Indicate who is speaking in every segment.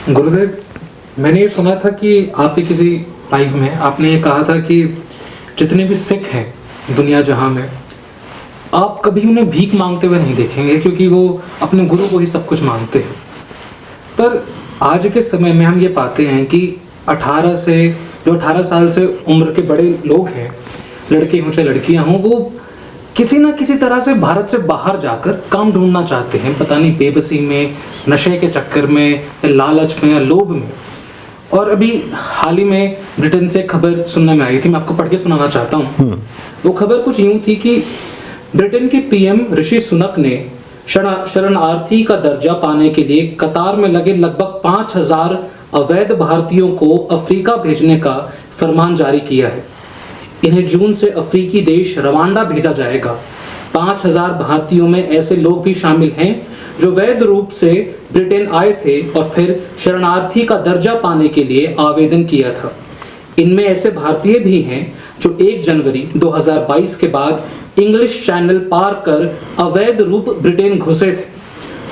Speaker 1: गुरुदेव, मैंने ये सुना था कि आपके किसी लाइव में आपने ये कहा था कि जितने भी सिख हैं दुनिया जहां में, आप कभी उन्हें भीख मांगते हुए नहीं देखेंगे, क्योंकि वो अपने गुरु को ही सब कुछ मानते हैं। पर आज के समय में हम ये पाते हैं कि 18 साल से उम्र के बड़े लोग हैं, लड़के हों चाहे लड़कियां हों, वो किसी ना किसी तरह से भारत से बाहर जाकर काम ढूंढना चाहते हैं, पता नहीं बेबसी में, नशे के चक्कर में, या लालच में, या लोभ में। और अभी हाल ही में ब्रिटेन से खबर सुनने में आई थी, मैं आपको पढ़ के सुनाना चाहता हूँ। वो खबर कुछ यूं थी कि ब्रिटेन के पीएम ऋषि सुनक ने शरणार्थी का दर्जा पाने के लिए कतार में लगे लगभग 5000 अवैध भारतीयों को अफ्रीका भेजने का फरमान जारी किया है। इन्हें जून से अफ्रीकी देश रवांडा भेजा जाएगा। 5000 भारतीयों में ऐसे लोग भी शामिल हैं जो वैध रूप से ब्रिटेन आए थे और फिर शरणार्थी का दर्जा पाने के लिए आवेदन किया था। इनमें ऐसे भारतीय भी हैं जो 1 जनवरी 2022 के बाद इंग्लिश चैनल पार कर अवैध रूप ब्रिटेन घुसे थे।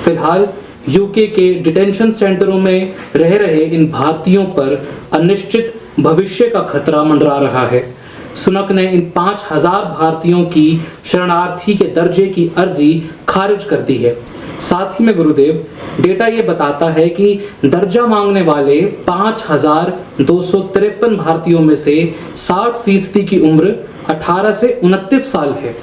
Speaker 1: फिलहाल यूके के डिटेंशन सेंटरों में रह रहे इन भारतीयों पर अनिश्चित भविष्य का खतरा मंडरा रहा है। सुनक ने इन 5000 भारतीयों की शरणार्थी के दर्जे की अर्जी खारिज कर दी है। साथ ही में गुरुदेव, डेटा ये बताता है कि दर्जा मांगने वाले 5253 भारतीयों में से 60% की उम्र 18 से 29 साल है।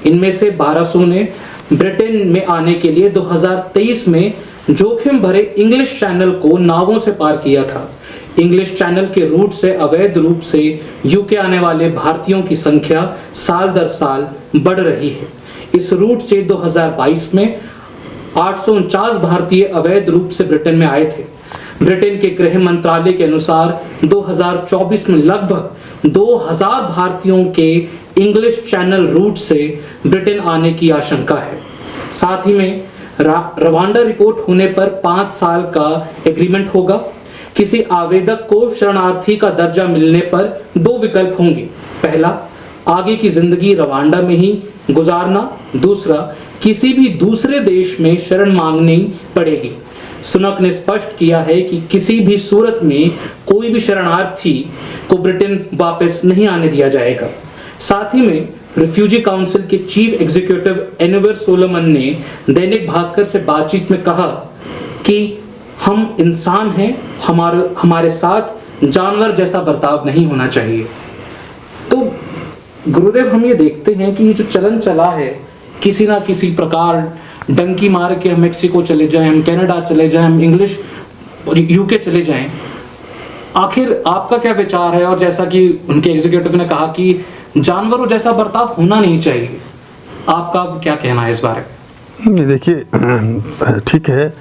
Speaker 1: इनमें से 1200 ने ब्रिटेन में आने के लिए 2023 में जोखिम भरे इंग्लिश चैनल को नावों से पार किया था। इंग्लिश चैनल के रूट से अवैध रूप से यूके आने वाले भारतीयों की संख्या साल दर साल बढ़ रही है। इस रूट से 2022 में 849 भारतीय अवैध रूप से ब्रिटेन में आए थे। ब्रिटेन के गृह मंत्रालय के अनुसार 2024 में लगभग 2000 भारतीयों के इंग्लिश चैनल रूट से ब्रिटेन आने की आशंका है। साथ ही में रवांडा रिपोर्ट होने पर 5 साल का एग्रीमेंट होगा। किसी आवेदक को शरणार्थी का दर्जा मिलने पर 2 विकल्प होंगे। पहला, आगे की जिंदगी रवांडा में ही गुजारना। दूसरा, किसी भी दूसरे देश में शरण मांगनी पड़ेगी। सुनक ने स्पष्ट किया है कि किसी भी सूरत में कोई भी शरणार्थी को ब्रिटेन वापस नहीं आने दिया जाएगा। साथ ही में रिफ्यूजी काउंसिल के चीफ एग्जीक्यूटिव एनिवर सोलोमन ने दैनिक भास्कर से बातचीत में कहा कि हम इंसान हैं, हमारे साथ जानवर जैसा बर्ताव नहीं होना चाहिए। तो गुरुदेव, हम ये देखते हैं कि ये जो चलन चला है, किसी ना किसी प्रकार डंकी मार के हम मेक्सिको चले जाएं, हम कनाडा चले जाएं, हम इंग्लिश यूके चले जाएं, आखिर आपका क्या विचार है? और जैसा कि उनके एग्जीक्यूटिव ने कहा कि जानवरों जैसा बर्ताव होना नहीं चाहिए, आपका क्या कहना है इस बारे में?
Speaker 2: देखिए, ठीक है,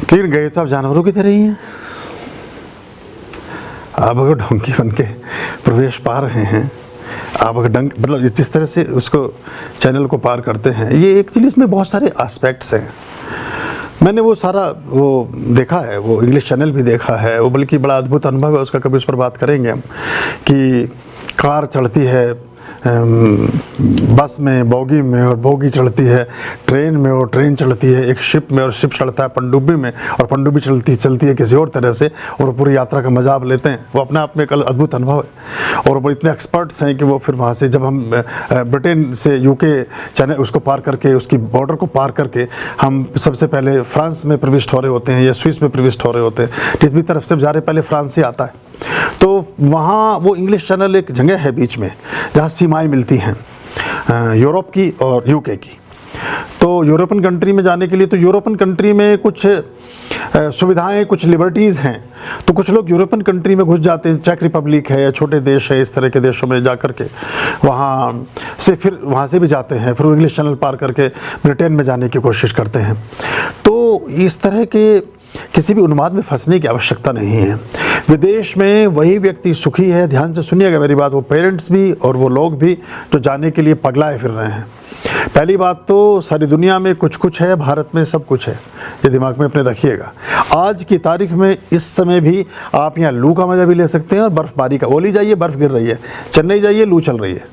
Speaker 2: लेकिन गए तो आप जानवरों की तरह ही हैं। आप अगर डंकी बन के प्रवेश पा रहे हैं, आप अगर मतलब जिस तरह से उसको चैनल को पार करते हैं, ये एक चीज़, इसमें बहुत सारे एस्पेक्ट्स हैं। मैंने वो सारा देखा है, वो इंग्लिश चैनल भी देखा है, वो बल्कि बड़ा अद्भुत अनुभव है उसका। कभी उस पर बात करेंगे हम कि कार चढ़ती है बस में, बोगी में, और बोगी चढ़ती है ट्रेन में, और ट्रेन चढ़ती है एक शिप में, और शिप चढ़ता है पनडुब्बी में, और पनडुब्बी चलती है किसी और तरह से, और पूरी यात्रा का मजा आप लेते हैं। वो अपने आप में एक अद्भुत अनुभव है। और वो इतने एक्सपर्ट्स हैं कि वो फिर वहाँ से, जब हम ब्रिटेन से यूके चैनल उसको पार करके, उसकी बॉर्डर को पार करके हम सबसे पहले फ्रांस में प्रविष्ट हो रहे होते हैं या स्विस में प्रविष्ट हो रहे होते हैं। जिस तरफ से जा रहे पहले फ्रांस से आता है। तो वहाँ वो इंग्लिश चैनल एक जगह है बीच में जहाँ सीमाएं मिलती हैं यूरोप की और यूके की। तो यूरोपियन कंट्री में जाने के लिए, तो यूरोपियन कंट्री में कुछ सुविधाएं, कुछ लिबर्टीज़ हैं। तो कुछ लोग यूरोपियन कंट्री में घुस जाते हैं, चेक रिपब्लिक है या छोटे देश है, इस तरह के देशों में जा कर के वहाँ से फिर वहाँ से भी जाते हैं, फिर इंग्लिश चैनल पार करके ब्रिटेन में जाने की कोशिश करते हैं। तो इस तरह के किसी भी उन्माद में फंसने की आवश्यकता नहीं है। विदेश में वही व्यक्ति सुखी है, ध्यान से सुनिएगा मेरी बात, वो पेरेंट्स भी और वो लोग भी जो जाने के लिए पगलाए फिर रहे हैं। पहली बात तो सारी दुनिया में कुछ है, भारत में सब कुछ है, ये दिमाग में अपने रखिएगा। आज की तारीख में इस समय भी आप यहाँ लू का मज़ा भी ले सकते हैं और बर्फ़बारी का। ओली जाइए, बर्फ़ गिर रही है, चेन्नई जाइए, लू चल रही है,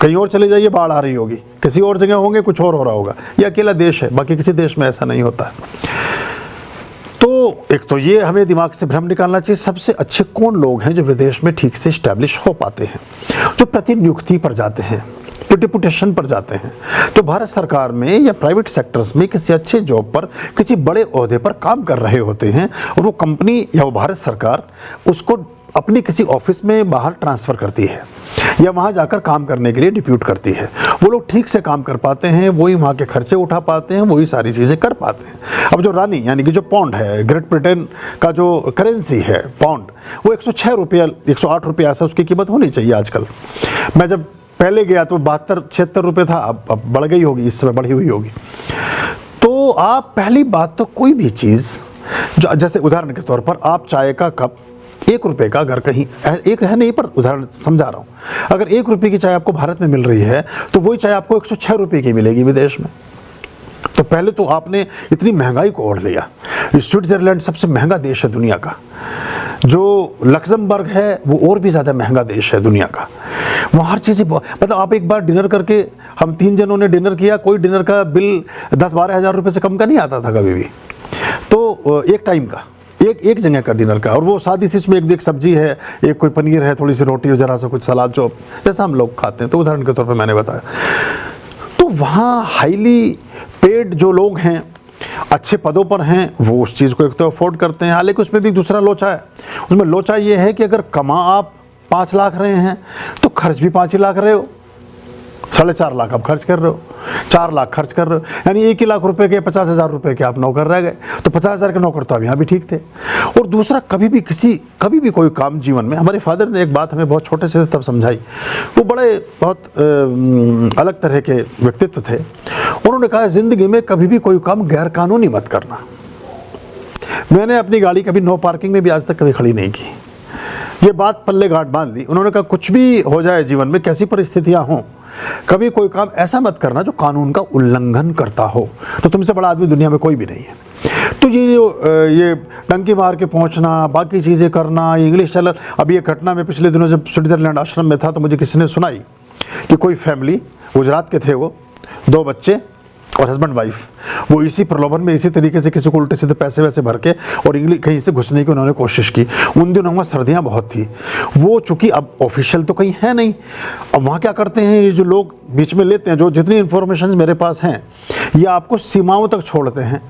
Speaker 2: कहीं और चले जाइए, बाढ़ आ रही होगी, किसी और जगह होंगे कुछ और हो रहा होगा। ये अकेला देश है, बाकी किसी देश में ऐसा नहीं होता। तो एक तो ये हमें दिमाग से भ्रम निकालना चाहिए, सबसे अच्छे कौन लोग हैं जो विदेश में ठीक से इस्टेब्लिश हो पाते हैं, जो प्रतिनियुक्ति पर जाते हैं, जो डिपुटेशन पर जाते हैं, जो भारत सरकार में या प्राइवेट सेक्टर्स में किसी अच्छे जॉब पर किसी बड़े ओहदे पर काम कर रहे होते हैं, और वो कंपनी या वो भारत सरकार उसको अपनी किसी ऑफिस में बाहर ट्रांसफ़र करती है या वहाँ जाकर काम करने के लिए डिप्यूट करती है। वो लोग ठीक से काम कर पाते हैं, वही वहाँ के खर्चे उठा पाते हैं, वही सारी चीज़ें कर पाते हैं। अब जो रानी यानी कि जो पौंड है, ग्रेट ब्रिटेन का जो करेंसी है पौंड, वो 106 रुपया 108 रुपया ऐसा उसकी कीमत होनी चाहिए आजकल। मैं जब पहले गया तो 72-76 रुपये था, अब बढ़ गई होगी, इस समय बढ़ी हुई होगी। तो आप पहली बात तो कोई भी चीज़ जो, जैसे उदाहरण के तौर पर आप चाय का कप 1 रुपये का अगर कहीं, एक है नहीं पर उदाहरण समझा रहा हूँ, अगर 1 रुपये की चाय आपको भारत में मिल रही है तो वही चाय आपको 106 रुपये की मिलेगी विदेश में। तो पहले तो आपने इतनी महंगाई को ओढ़ लिया। स्विट्ज़रलैंड सबसे महंगा देश है दुनिया का, जो लक्समबर्ग है वो और भी ज़्यादा महंगा देश है दुनिया का। वहाँ हर चीज़ें मतलब आप एक बार डिनर करके, हम 3 जनों ने डिनर किया, कोई डिनर का बिल 10-12 हज़ार रुपये से कम का नहीं आता था कभी भी। तो एक टाइम का, एक जगह का डिनर का, और वो सादी सी में एक सब्जी है, एक कोई पनीर है, थोड़ी सी रोटी और ज़रा सा कुछ सलाद जो जैसा हम लोग खाते हैं, तो उदाहरण के तौर पर मैंने बताया। तो वहाँ हाईली पेड जो लोग हैं, अच्छे पदों पर हैं, वो उस चीज़ को एक तो अफोर्ड करते हैं। हालांकि उसमें भी दूसरा लोचा है, उसमें लोचा ये है कि अगर कमा आप 5 लाख रहे हैं तो खर्च भी 5 ही लाख रहे हो, 4.5 लाख आप खर्च कर रहे हो, 4 लाख खर्च कर रहे हो, यानी 1 ही लाख रुपए के 50,000 रुपये के आप नौकर रह गए। तो 50,000 के नौकर तो अब यहाँ भी ठीक थे। और दूसरा, कभी भी कोई काम जीवन में, हमारे फादर ने एक बात हमें बहुत छोटे से तब समझाई, वो बहुत अलग तरह के व्यक्तित्व थे। उन्होंने कहा ज़िंदगी में कभी भी कोई काम गैर कानूनी मत करना। मैंने अपनी गाड़ी कभी नो पार्किंग में भी आज तक कभी खड़ी नहीं की, ये बात पल्ले गांठ बांध ली। उन्होंने कहा कुछ भी हो जाए जीवन में, कैसी परिस्थितियाँ हों, कभी कोई काम ऐसा मत करना जो कानून का उल्लंघन करता हो। तो तुमसे बड़ा आदमी दुनिया में कोई भी नहीं है। तो ये टंकी मार के पहुंचना, बाकी चीज़ें करना, इंग्लिश चैनल। अब ये घटना में पिछले दिनों जब स्विट्ज़रलैंड आश्रम में था तो मुझे किसी ने सुनाई कि कोई फैमिली, गुजरात के थे वो, 2 बच्चे और हस्बैंड वाइफ, वो इसी प्रलोभन में इसी तरीके से किसी को उल्टे सीधे पैसे वैसे भर के और इंग्लिश कहीं से घुसने की उन्होंने कोशिश की। उन दिनों वहाँ सर्दियाँ बहुत थी, वो चूँकि अब ऑफिशियल तो कहीं है नहीं। अब वहाँ क्या करते हैं, ये जो लोग बीच में लेते हैं, जो जितनी इन्फॉर्मेशन मेरे पास हैं, ये आपको सीमाओं तक छोड़ते हैं।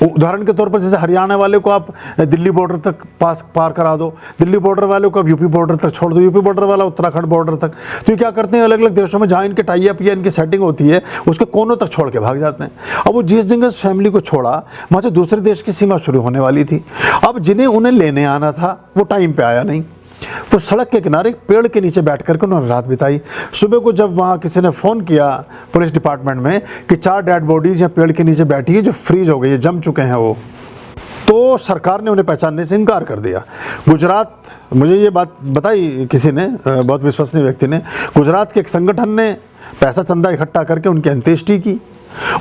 Speaker 2: उदाहरण के तौर पर जैसे हरियाणा वाले को आप दिल्ली बॉर्डर तक पार करा दो, दिल्ली बॉर्डर वाले को आप यूपी बॉर्डर तक छोड़ दो, यूपी बॉर्डर वाला उत्तराखंड बॉर्डर तक। तो ये क्या करते हैं, अलग अलग देशों में जहाँ इनके टाई अप या इनकी सेटिंग होती है, उसके कोनों तक छोड़ के भाग जाते हैं। अब वो जिस जगह फैमिली को छोड़ा, वहाँ से दूसरे देश की सीमा शुरू होने वाली थी। अब जिन्हें उन्हें लेने आना था वो टाइम पे आया नहीं, तो सड़क के किनारे पेड़ के नीचे बैठ करके उन्होंने रात बिताई। सुबह को जब वहाँ किसी ने फ़ोन किया पुलिस डिपार्टमेंट में कि 4 डेड बॉडीज़ यहाँ पेड़ के नीचे बैठी है जो फ्रीज हो गई है, जम चुके हैं वो, तो सरकार ने उन्हें पहचानने से इनकार कर दिया। गुजरात, मुझे ये बात बताई किसी ने, बहुत विश्वसनीय व्यक्ति ने, गुजरात के एक संगठन ने पैसा चंदा इकट्ठा करके उनकी अंत्येष्टि की।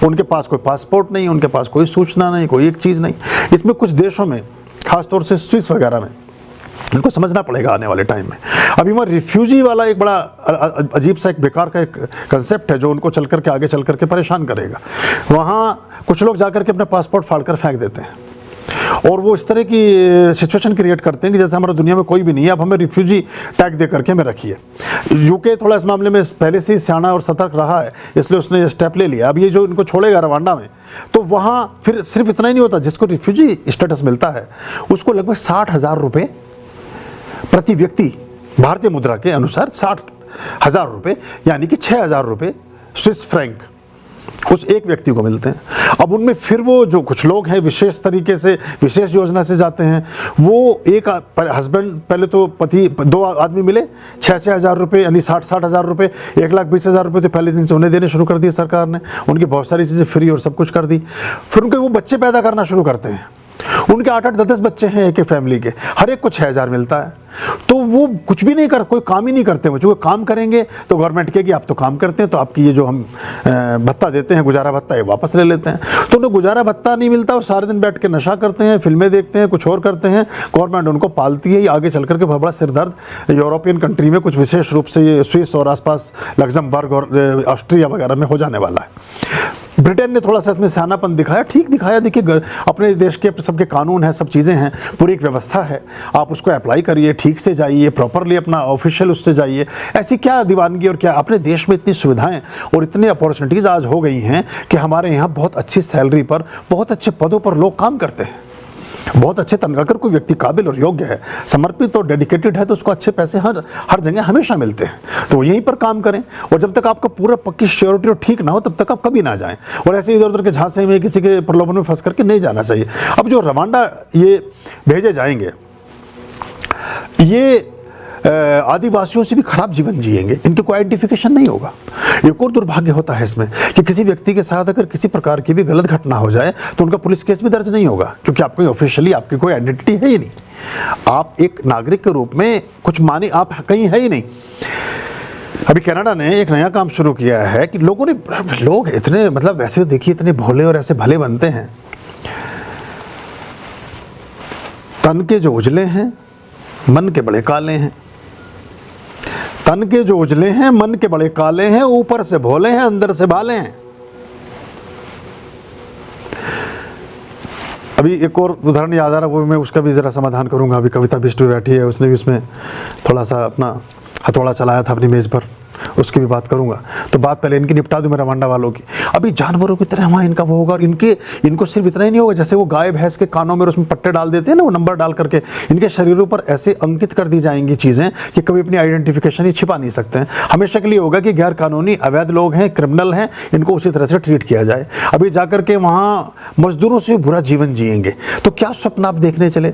Speaker 2: उनके पास कोई पासपोर्ट नहीं, उनके पास कोई सूचना नहीं, कोई एक चीज़ नहीं। इसमें कुछ देशों में, खासतौर से स्विस वगैरह में, इनको समझना पड़ेगा आने वाले टाइम में। अभी वहाँ रिफ्यूजी वाला एक बड़ा अजीब सा एक बेकार का एक कंसेप्ट है जो उनको चल करके आगे चल करके परेशान करेगा। वहाँ कुछ लोग जाकर के अपना पासपोर्ट फाड़ कर फेंक देते हैं और वो इस तरह की सिचुएशन क्रिएट करते हैं कि जैसे हमारा दुनिया में कोई भी नहीं है, अब हमें रिफ्यूजी टैग दे करके हमें रखिए। यूके थोड़ा इस मामले में पहले से ही सियाना और सतर्क रहा है, इसलिए उसने ये स्टेप ले लिया। अब ये जो इनको छोड़ेगा रवांडा में, तो वहाँ फिर सिर्फ इतना ही नहीं होता, जिसको रिफ्यूजी स्टेटस मिलता है उसको लगभग 60,000 रुपये प्रति व्यक्ति, भारतीय मुद्रा के अनुसार 60,000 रुपये, यानी कि 6,000 रुपये स्विस फ्रैंक उस एक व्यक्ति को मिलते हैं। अब उनमें फिर वो जो कुछ लोग हैं विशेष तरीके से, विशेष योजना से जाते हैं, वो एक हस्बैंड, पहले तो पति, 2 आदमी मिले, 6,000 रुपये, यानी 60,000 रुपये, 1,20,000 रुपये तो पहले दिन से उन्हें देने शुरू कर दिए सरकार ने। उनकी बहुत सारी चीज़ें फ्री और सब कुछ कर दी। फिर उनके वो बच्चे पैदा करना शुरू करते हैं, उनके 8-8, 10-10 बच्चे हैं एक फैमिली के, हर एक को 6,000 मिलता है। तो वो कुछ भी नहीं कर, कोई काम ही नहीं करते। वो जो काम करेंगे तो गवर्नमेंट कहेगी आप तो काम करते हैं, तो आपकी ये जो हम भत्ता देते हैं, गुजारा भत्ता, ये वापस ले लेते हैं। तो उन्हें गुजारा भत्ता नहीं मिलता, वो सारे दिन बैठ के नशा करते हैं, फिल्में देखते हैं, कुछ और करते हैं। गवर्नमेंट उनको पालती है। ये आगे चल करके बहुत बड़ा सिरदर्द यूरोपियन कंट्री में, कुछ विशेष रूप से ये स्विस और आसपास लग्जमबर्ग और ऑस्ट्रिया वगैरह में हो जाने वाला है। ब्रिटेन ने थोड़ा सा इसमें सियानापन दिखाया, ठीक दिखाया। देखिए अपने देश के सबके कानून हैं, सब चीज़ें हैं, पूरी एक व्यवस्था है, आप उसको अप्लाई करिए, ठीक से जाइए, प्रॉपरली अपना ऑफिशियल उससे जाइए। ऐसी क्या दीवानगी और क्या, अपने देश में इतनी सुविधाएं और इतनी अपॉर्चुनिटीज़ आज हो गई हैं कि हमारे यहाँ बहुत अच्छी सैलरी पर, बहुत अच्छे पदों पर लोग काम करते हैं, बहुत अच्छे तनख्वाह। अगर कोई व्यक्ति काबिल और योग्य है, समर्पित और डेडिकेटेड है, तो उसको अच्छे पैसे हर जगह हमेशा मिलते हैं। तो वो यहीं पर काम करें, और जब तक आपका पूरा पक्की श्योरिटी और ठीक ना हो तब तक आप कभी ना जाएं। और ऐसे इधर उधर के झांसे में किसी के प्रलोभन में फंस करके नहीं जाना चाहिए। अब जो रवांडा ये भेजे जाएंगे, ये आदिवासियों से भी खराब जीवन जिएंगे, इनकी कोई आइडेंटिफिकेशन नहीं होगा। एक और दुर्भाग्य होता है इसमें कि किसी व्यक्ति के साथ अगर किसी प्रकार की भी गलत घटना हो जाए तो उनका पुलिस केस भी दर्ज नहीं होगा, क्योंकि आपको ऑफिशियली आपकी कोई आइडेंटिटी है ही नहीं। आप एक नागरिक के रूप में कुछ माने आप कहीं है ही नहीं। अभी कनाडा ने एक नया काम शुरू किया है कि लोग इतने, मतलब वैसे देखिए इतने भोले और ऐसे भले बनते हैं, तन के जो उजले हैं मन के बड़े काले हैं, तन के जो उजले हैं मन के बड़े काले हैं, ऊपर से भोले हैं अंदर से भाले हैं। अभी एक और उदाहरण याद आ रहा, वो मैं उसका भी ज़रा समाधान करूंगा। अभी कविता बिष्ट बैठी है, उसने भी उसमें थोड़ा सा अपना हथौड़ा चलाया था अपनी मेज़ पर, उसकी भी बात करूंगा। तो बात पहले इनकी निपटा दूं, मेरा रवांडा वालों की। अभी जानवरों की तरह वहाँ इनका वो होगा, और इनको सिर्फ इतना ही नहीं होगा, जैसे वो गाय भैंस के कानों में उसमें पट्टे डाल देते हैं ना, वो नंबर डाल करके इनके शरीरों पर ऐसे अंकित कर दी जाएंगी चीज़ें कि कभी अपनी आइडेंटिफिकेशन ही छिपा नहीं सकते हैं। हमेशा के लिए होगा कि गैर कानूनी अवैध लोग हैं, क्रिमिनल हैं, इनको उसी तरह से ट्रीट किया जाए। अभी जाकर के वहाँ मजदूरों से बुरा जीवन जिएंगे, तो क्या स्वप्न आप देखने चले?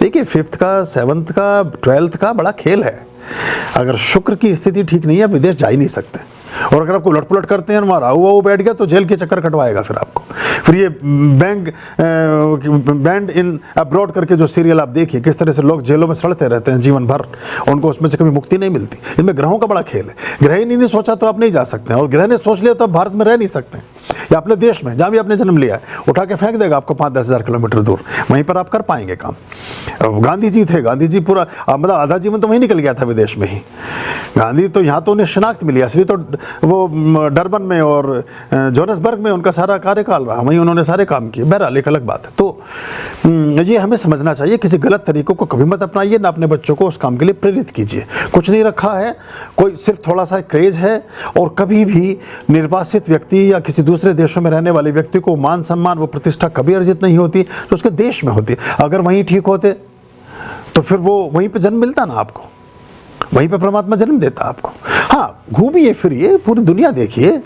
Speaker 2: देखिए 5th का, 7th का, 12th का बड़ा खेल है। अगर शुक्र की स्थिति ठीक नहीं है, विदेश जा ही नहीं सकते। और अगर आपको उलट पुलट करते हैं, वहाँ राहु वाहु बैठ गया तो जेल के चक्कर कटवाएगा फिर आपको। फिर ये बैंड इन अब्रॉड करके जो सीरियल आप देखिए, किस तरह से लोग जेलों में सड़ते रहते हैं जीवन भर, उनको उसमें से कभी मुक्ति नहीं मिलती। इनमें ग्रहों का बड़ा खेल है। ग्रह ही नहीं सोचा तो आप नहीं जा सकते हैं, और ग्रह ने सोच लिया तो आप भारत में रह नहीं सकते हैं, या अपने देश में जहाँ भी आपने जन्म लिया है उठा के फेंक देगा आपको 5-10 हज़ार किलोमीटर दूर, वहीं पर आप कर पाएंगे काम। गांधी जी थे, गांधी जी पूरा मतलब आधा जीवन तो वहीं निकल गया था विदेश में ही। गांधी तो यहाँ तो उन्हें शनाख्त मिली, असली तो वो डरबन में और जोहान्सबर्ग में उनका सारा कार्यकाल रहा, वहीं उन्होंने सारे काम किए। बहरहाल एक अलग बात है। तो ये हमें समझना चाहिए, किसी गलत तरीकों को कभी मत अपनाइए, ना अपने बच्चों को उस काम के लिए प्रेरित कीजिए। कुछ नहीं रखा है, कोई सिर्फ थोड़ा सा क्रेज है, और कभी भी निर्वासित व्यक्ति या किसी दूसरे देशों में रहने वाले व्यक्ति को मान सम्मान, वो प्रतिष्ठा कभी अर्जित नहीं होती जो उसके देश में होती। अगर वहीं ठीक होते तो फिर वो वहीं पे जन्म मिलता ना आपको, वहीं पे परमात्मा जन्म देता आपको। हाँ, घूमिए फिरिए, पूरी दुनिया देखिए,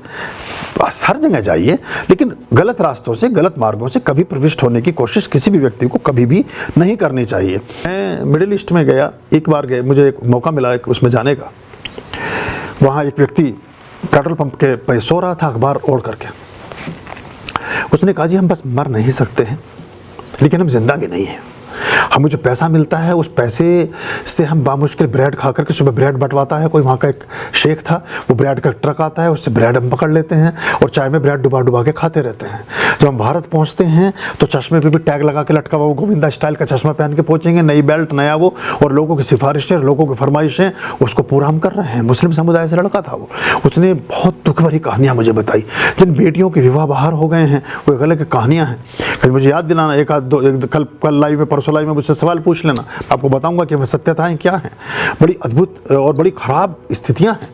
Speaker 2: हर जगह जाइए, लेकिन गलत रास्तों से, गलत मार्गों से कभी प्रविष्ट होने की कोशिश किसी भी व्यक्ति को कभी भी नहीं करनी चाहिए। मैं मिडिल ईस्ट में गया, एक बार गए, मुझे एक मौका मिला उसमें जाने का। वहाँ एक व्यक्ति पेट्रोल पंप के पे सो रहा था अखबार ओढ़ करके। उसने कहा जी हम बस मर नहीं सकते हैं, लेकिन हम जिंदा भी नहीं हैं। हमें जो पैसा मिलता है उस पैसे से हम बामुश्किल ब्रेड खा करके, सुबह ब्रेड बंटवाता है कोई, वहाँ का एक शेख था, वो ब्रेड का ट्रक आता है, उससे ब्रेड हम पकड़ लेते हैं और चाय में ब्रेड डुबा डुबा के खाते रहते हैं। जब हम भारत पहुँचते हैं तो चश्मे पे भी टैग लगा के लटका हुआ, वो गोविंदा स्टाइल का चश्मा पहन के पहुँचेंगे, नई बेल्ट, नया वो, और लोगों की सिफारिशें, लोगों की फरमाइशें, उसको पूरा हम कर रहे हैं। मुस्लिम समुदाय से लड़का था वो, उसने बहुत दुख भरी कहानियाँ मुझे बताई। जिन बेटियों के विवाह बाहर हो गए हैं वो एक अलग कहानियाँ हैं। कभी मुझे याद दिलाना, कल लाइव में, परसों लाइव में मुझसे सवाल पूछ लेना, आपको बताऊंगा कि वह सत्यताएं क्या हैं। बड़ी अद्भुत और बड़ी ख़राब स्थितियां हैं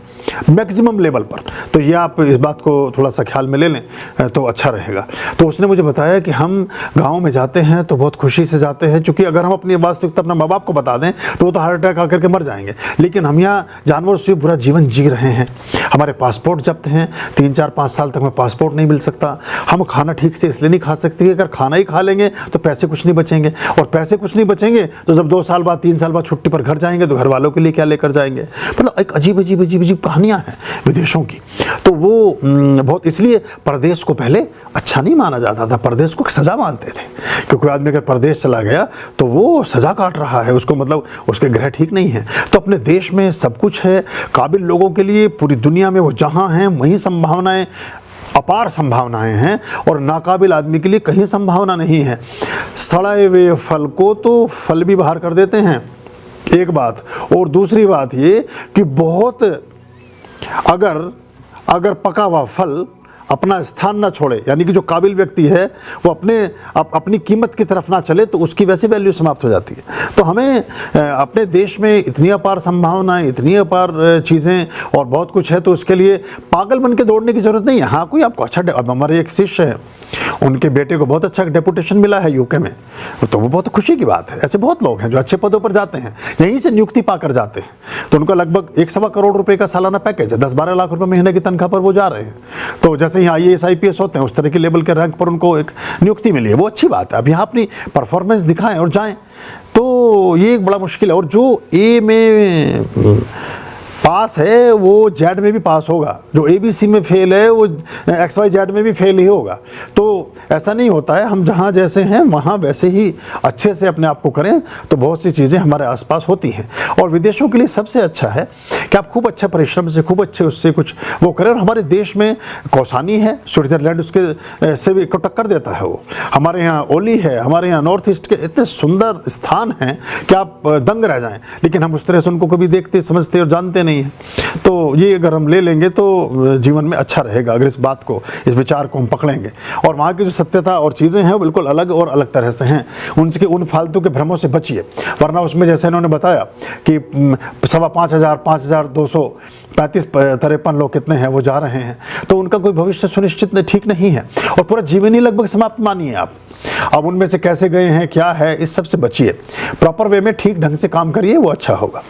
Speaker 2: मैक्सिमम लेवल पर। तो ये आप इस बात को थोड़ा सा ख्याल में ले लें तो अच्छा रहेगा। तो उसने मुझे बताया कि हम गांव में जाते हैं तो बहुत खुशी से जाते हैं, क्योंकि अगर हम अपनी वास्तविकता अपने माँ बाप को बता दें तो वो तो हार्ट अटैक आकर के मर जाएंगे। लेकिन हम यहाँ जानवरों से बुरा जीवन जी रहे हैं। हमारे पासपोर्ट जब्त हैं, 3-4-5 साल तक हमें पासपोर्ट नहीं मिल सकता। हम खाना ठीक से इसलिए नहीं खा सकते कि अगर खाना ही खा लेंगे तो पैसे कुछ नहीं बचेंगे, और पैसे कुछ नहीं बचेंगे तो जब 2 साल बाद, 3 साल बाद छुट्टी पर घर जाएंगे तो घर वालों के लिए क्या लेकर जाएंगे। मतलब एक अजीब अजीब अजीब अजीब कहानियाँ हैं विदेशों की। तो वो बहुत, इसलिए परदेश को पहले अच्छा नहीं माना जाता था, परदेश को सज़ा मानते थे, क्योंकि आदमी अगर परदेश चला गया तो वो सज़ा काट रहा है, उसको मतलब उसके ग्रह ठीक नहीं है। तो अपने देश में सब कुछ है काबिल लोगों के लिए, पूरी दुनिया में वो जहाँ हैं वहीं संभावनाएं, अपार संभावनाएं हैं, और नाकाबिल आदमी के लिए कहीं संभावना नहीं है। सड़े हुए फल को तो फल भी बाहर कर देते हैं, एक बात। और दूसरी बात ये कि बहुत अगर पका हुआ फल अपना स्थान ना छोड़े, यानी कि जो काबिल व्यक्ति है वो अपनी कीमत की तरफ ना चले, तो उसकी वैसे वैल्यू समाप्त हो जाती है। तो हमें अपने देश में इतनी अपार संभावनाएं, इतनी अपार चीज़ें और बहुत कुछ है, तो उसके लिए पागल बन के दौड़ने की ज़रूरत नहीं है। हाँ, कोई आपको अच्छा, अब हमारे एक शिष्य है, उनके बेटे को बहुत अच्छा डेपुटेशन मिला है यूके में, तो वो बहुत खुशी की बात है। ऐसे बहुत लोग हैं जो अच्छे पदों पर जाते हैं, यहीं से नियुक्ति पाकर जाते हैं, तो उनका लगभग 1.25 करोड़ रुपए का सालाना पैकेज है, 10-12 लाख रुपए महीने की तनख्वाह पर वो जा रहे हैं। तो जैसे यहाँ IAS IPS होते हैं, उस तरह के लेवल के रैंक पर उनको एक नियुक्ति मिली है, वो अच्छी बात है। अब यहाँ अपनी परफॉर्मेंस दिखाएं और जाएं, तो ये एक बड़ा मुश्किल है। और जो A में पास है वो जेड में भी पास होगा, जो ABC में फेल है वो XYZ में भी फेल ही होगा। तो ऐसा नहीं होता है, हम जहाँ जैसे हैं वहाँ वैसे ही अच्छे से अपने आप को करें, तो बहुत सी चीज़ें हमारे आसपास होती हैं। और विदेशों के लिए सबसे अच्छा है कि आप खूब अच्छे परिश्रम से, खूब अच्छे उससे कुछ वो करें। और हमारे देश में कौसानी है, स्विट्जरलैंड उसके से भी टक्कर देता है वो। हमारे यहाँ ओली है, हमारे यहाँ नॉर्थ ईस्ट के इतने सुंदर स्थान हैं कि आप दंग रह जाएं, लेकिन हम उस तरह से उनको कभी देखते, समझते और जानते नहीं हैं। तो ये अगर हम ले लेंगे तो जीवन में अच्छा रहेगा, अगर इस बात को, इस विचार को हम पकड़ेंगे। और वहाँ की जो सत्यता और चीज़ें हैं वो बिल्कुल अलग और अलग तरह से हैं, उनके उन फालतू के भ्रमों से बचिए। वरना उसमें जैसे इन्होंने बताया कि 5,500, 5,235 लोग कितने हैं वो जा रहे हैं, तो उनका कोई भविष्य सुनिश्चित ठीक नहीं है, और पूरा जीवन ही लगभग समाप्त मानिए आप। अब उनमें से कैसे गए हैं, क्या है, इस सब से बचिए, प्रॉपर वे में ठीक ढंग से काम करिए, वो अच्छा होगा।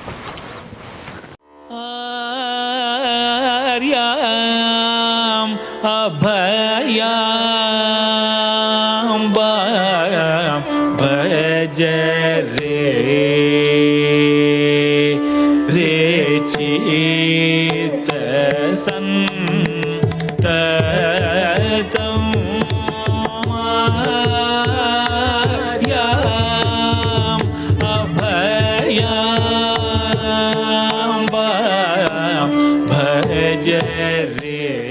Speaker 3: अभयम भज रे चित संततम अभयम भज रे